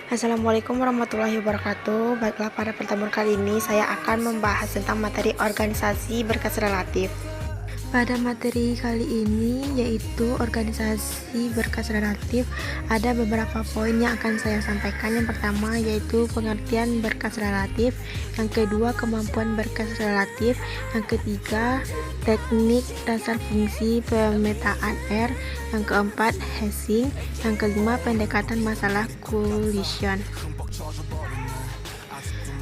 Assalamualaikum warahmatullahi wabarakatuh. Baiklah, pada pertemuan kali ini saya akan membahas tentang materi organisasi berkas relatif. Pada materi kali ini, yaitu organisasi berkas relatif, ada beberapa poin yang akan saya sampaikan. Yang pertama yaitu pengertian berkas relatif, yang kedua kemampuan berkas relatif, yang ketiga teknik dasar fungsi pemetaan R, yang keempat hashing, yang kelima pendekatan masalah collision.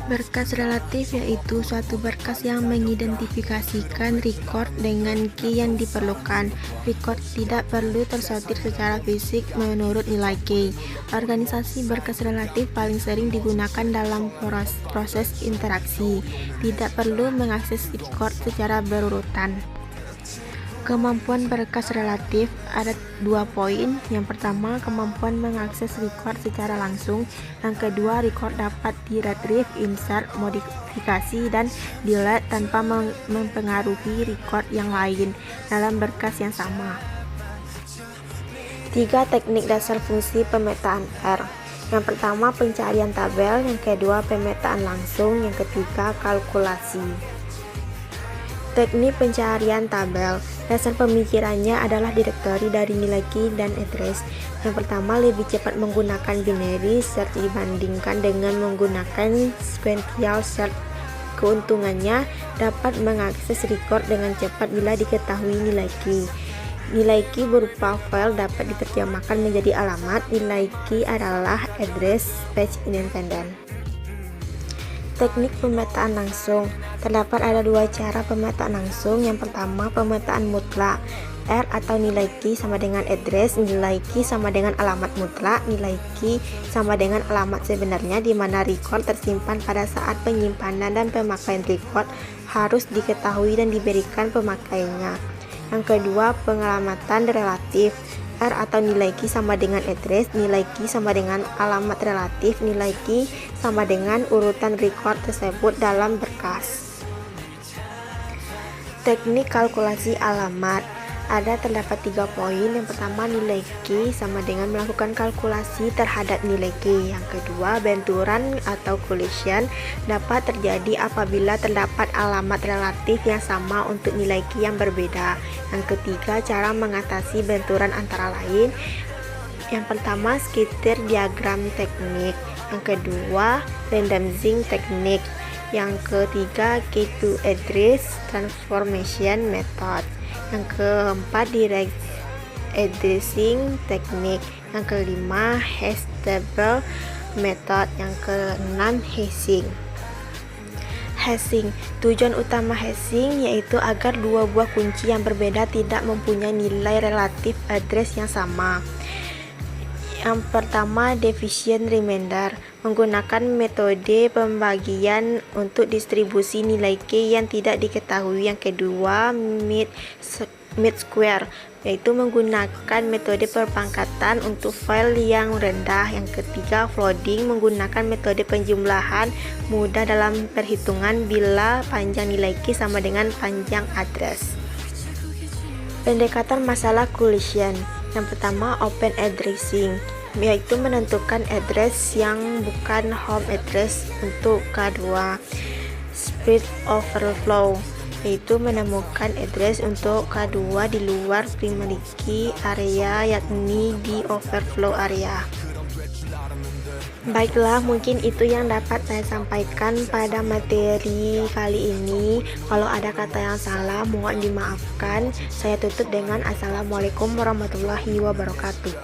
Berkas relatif yaitu suatu berkas yang mengidentifikasikan record dengan key yang diperlukan. Record tidak perlu tersortir secara fisik menurut nilai key. Organisasi berkas relatif paling sering digunakan dalam proses interaksi. Tidak perlu mengakses record secara berurutan. Kemampuan berkas relatif ada 2 poin. Yang pertama, kemampuan mengakses record secara langsung. Yang kedua, record dapat di-retrieve, insert, modifikasi, dan delete tanpa mempengaruhi record yang lain dalam berkas yang sama. 3 teknik dasar fungsi pemetaan R. Yang pertama, pencarian tabel. Yang kedua, pemetaan langsung. Yang ketiga, kalkulasi. Teknik pencarian tabel. Dasar pemikirannya adalah direktori dari nilai key dan address. Yang pertama, lebih cepat menggunakan binary search dibandingkan dengan menggunakan sequential search. Keuntungannya dapat mengakses record dengan cepat bila diketahui nilai key. Nilai key berupa file dapat diterjemahkan menjadi alamat. Nilai key adalah address space independent. Teknik pemetaan langsung. Terdapat ada 2 cara pemetaan langsung. Yang pertama, pemetaan mutlak. R atau nilai key sama dengan address, nilai key sama dengan alamat mutlak, nilai key sama dengan alamat sebenarnya, di mana record tersimpan pada saat penyimpanan dan pemakaian record harus diketahui dan diberikan pemakainya. Yang kedua, pengelamatan relatif. R atau nilai key sama dengan address, nilai key sama dengan alamat relatif, nilai key sama dengan urutan record tersebut dalam berkas. Teknik kalkulasi alamat. Terdapat 3 poin. Yang pertama, nilai key sama dengan melakukan kalkulasi terhadap nilai key. Yang kedua, benturan atau collision dapat terjadi apabila terdapat alamat relatif yang sama untuk nilai key yang berbeda. Yang ketiga, cara mengatasi benturan antara lain. Yang pertama, scatter diagram teknik. Yang kedua, randomizing teknik. Yang ketiga, key to address transformation method. Yang keempat, direct addressing teknik. Yang kelima, hash table method. Yang keenam, hashing. Hashing. Tujuan utama hashing yaitu agar 2 buah kunci yang berbeda tidak mempunyai nilai relatif address yang sama. Yang pertama, division remainder, menggunakan metode pembagian untuk distribusi nilai key yang tidak diketahui. Yang kedua, mid square, yaitu menggunakan metode perpangkatan untuk file yang rendah. Yang ketiga, floating, menggunakan metode penjumlahan mudah dalam perhitungan bila panjang nilai key sama dengan panjang address. Pendekatan masalah collision. Yang pertama, open addressing, yaitu menentukan address yang bukan home address untuk K2. Spread overflow, yaitu menemukan address untuk K2 di luar primary key area, yakni di overflow area. Baiklah, mungkin itu yang dapat saya sampaikan pada materi kali ini. Kalau ada kata yang salah, mohon dimaafkan. Saya tutup dengan Assalamualaikum warahmatullahi wabarakatuh.